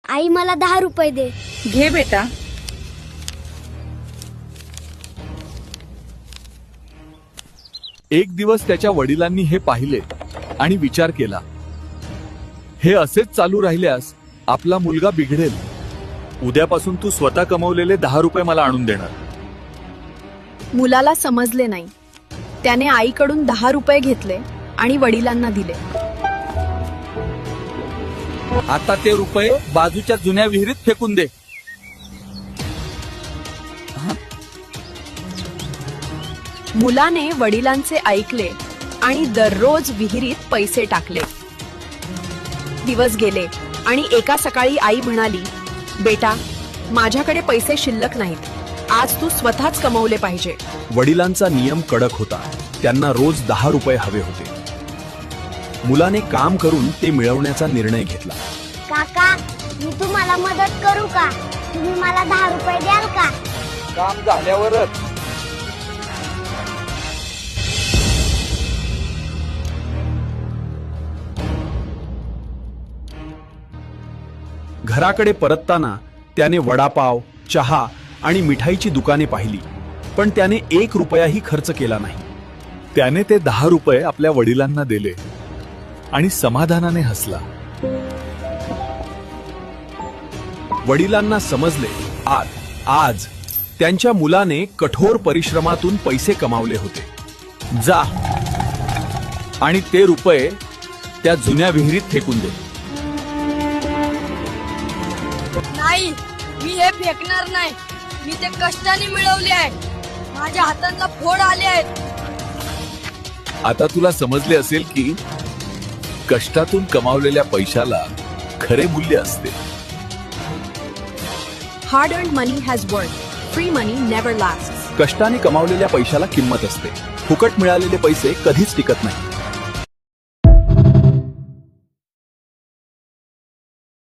आई मला 10 रुपये दे. घे बेटा. एक दिवस त्याच्या वडिलांनी हे पाहिले आणि विचार केला, हे असेच चालू राहिल्यास आपला मुलगा बिघडेल. उद्यापासून तू स्वतः कमवलेले 10 रुपये मला आणून देणार. मुलाला समजले नाही. त्याने आईकडून 10 रुपये घेतले आणि वडिलांना दिले. आता ते रुपये बाजूच्या जुन्या विहिरीत फेकून दे. मुलाने वडिलांचे ऐकले आणि दररोज विहिरीत पैसे टाकले. दिवस गेले आणि एका सकाळी आई म्हणाली, बेटा, माझ्याकडे पैसे शिल्लक नाहीत. आज तू स्वतःच कमवले पाहिजे. वडिलांचा नियम कडक होता. त्यांना रोज 10 रुपये हवे होते. मुलाने काम करून ते मिळवण्याचा निर्णय घेतला. काका, मी तुम्हाला मदत करू का? तुम्ही मला 10 रुपये द्याल का? काम झाल्यावरच. घराकडे परतताना त्याने वडापाव, चहा आणि मिठाईची दुकाने पाहिली, पण त्याने 1 रुपयाही खर्च केला नाही. त्याने ते 10 रुपये आपल्या वडिलांना दिले आणि समाधानाने हसला. वडिलांना समजले, आज त्यांच्या मुलाने कठोर परिश्रमातून पैसे कमावले होते. जा आणि ते रुपये त्या जुन्या विहिरीत फेकून दे. नाही, मी हे फेकणार नाही. मी ते कष्टाने मिळवले आहे. माझ्या हातांना फोड आले आहेत. आता तुला समजले असेल की कष्टातून कमावलेल्या पैशाला खरे मूल्य असते. Hard earned money has worth. Free money never lasts. कष्टाने कमावलेल्या पैशाला किंमत असते. फुकट मिळालेले पैसे कधीच टिकत नाही.